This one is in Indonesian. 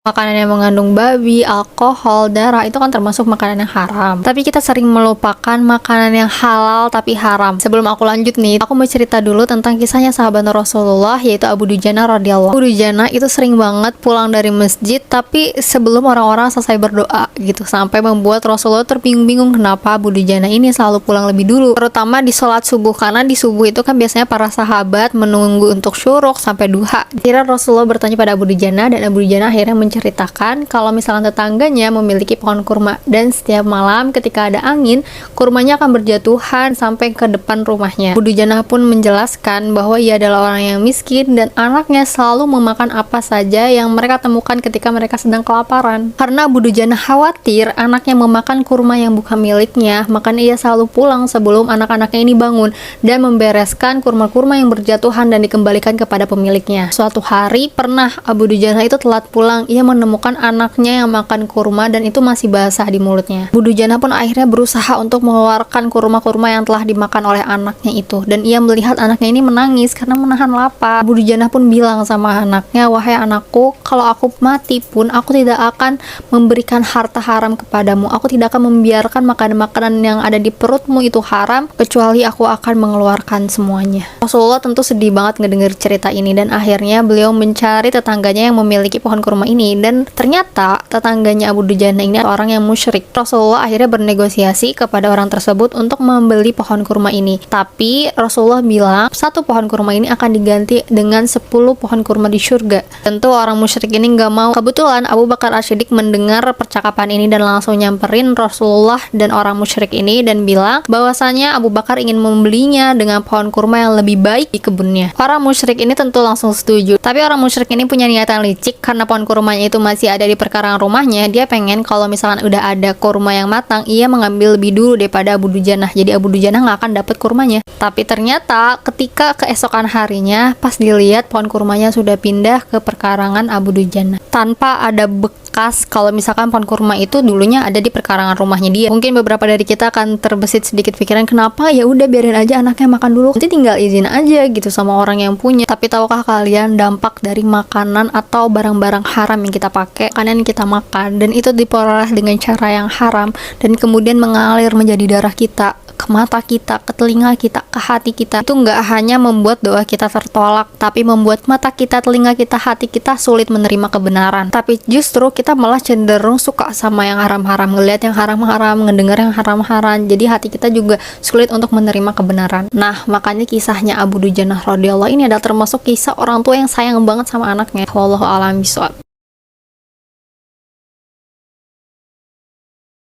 Makanan yang mengandung babi, alkohol, darah itu kan termasuk makanan yang haram. Tapi kita sering melupakan makanan yang halal tapi haram. Sebelum aku lanjut nih, aku mau cerita dulu tentang kisahnya sahabat Rasulullah, yaitu Abu Dujana radhiyallahu. Abu Dujana itu sering banget pulang dari masjid tapi sebelum orang-orang selesai berdoa gitu, sampai membuat Rasulullah terbingung-bingung kenapa Abu Dujana ini selalu pulang lebih dulu, terutama di sholat subuh, karena di subuh itu kan biasanya para sahabat menunggu untuk syuruk sampai duha. Akhirnya Rasulullah bertanya pada Abu Dujana, dan Abu Dujana akhirnya menceritakan kalau misalnya tetangganya memiliki pohon kurma, dan setiap malam ketika ada angin, kurmanya akan berjatuhan sampai ke depan rumahnya. Abu Dujana pun menjelaskan bahwa ia adalah orang yang miskin dan anaknya selalu memakan apa saja yang mereka temukan ketika mereka sedang kelaparan. Karena Abu Dujana khawatir anaknya memakan kurma yang bukan miliknya, makanya ia selalu pulang sebelum anak-anaknya ini bangun dan membereskan kurma-kurma yang berjatuhan dan dikembalikan kepada pemiliknya. Suatu hari pernah Abu Dujana itu telat pulang. Ia menemukan anaknya yang makan kurma dan itu masih basah di mulutnya. Abu Dujana pun akhirnya berusaha untuk mengeluarkan kurma-kurma yang telah dimakan oleh anaknya itu, dan ia melihat anaknya ini menangis karena menahan lapar. Abu Dujana pun bilang sama anaknya, "Wahai anakku, kalau aku mati pun aku tidak akan memberikan harta haram kepadamu. Aku tidak akan membiarkan makanan-makanan yang ada di perutmu itu haram, kecuali aku akan mengeluarkan semuanya." Rasulullah tentu sedih banget ngedenger cerita ini, dan akhirnya beliau mencari tetangganya yang memiliki pohon kurma ini, dan ternyata tetangganya Abu Dujana ini orang yang musyrik. Rasulullah akhirnya bernegosiasi kepada orang tersebut untuk membeli pohon kurma ini, tapi Rasulullah bilang satu pohon kurma ini akan diganti dengan 10 pohon kurma di surga. Tentu orang musyrik ini nggak mau. Kebetulan Abu Bakar As-Siddiq mendengar percakapan ini dan langsung nyamperin Rasulullah dan orang musyrik ini dan bilang bahwasanya Abu Bakar ingin membelinya dengan pohon kurma yang lebih baik di kebunnya. Orang musyrik ini tentu langsung setuju, tapi orang musyrik ini punya niatan licik. Karena pohon kurmanya itu masih ada di perkarangan rumahnya, dia pengen kalau misalkan udah ada kurma yang matang, ia mengambil lebih dulu daripada Abu Dujana, jadi Abu Dujana nggak akan dapat kurmanya. Tapi ternyata ketika keesokan harinya, pas dilihat pohon kurmanya sudah pindah ke perkarangan Abu Dujana tanpa ada bekas kalau misalkan pohon kurma itu dulunya ada di perkarangan rumahnya dia. Mungkin beberapa dari kita akan terbesit sedikit pikiran, kenapa ya udah biarin aja anaknya makan dulu, nanti tinggal izin aja gitu sama orang yang punya. Tapi tahukah kalian dampak dari makanan atau barang-barang haram yang kita pakai, makanan yang kita makan, dan itu diperoleh dengan cara yang haram, dan kemudian mengalir menjadi darah kita, ke mata kita, ke telinga kita, ke hati kita, itu nggak hanya membuat doa kita tertolak, tapi membuat mata kita, telinga kita, hati kita sulit menerima kebenaran. Tapi justru kita malah cenderung suka sama yang haram-haram, ngelihat yang haram-haram, ngedengar yang haram-haram, jadi hati kita juga sulit untuk menerima kebenaran. Nah, makanya kisahnya Abu Dujana radhiyallahu ini adalah termasuk kisah orang tua yang sayang banget sama anaknya. Wallahu a'lam bishawab.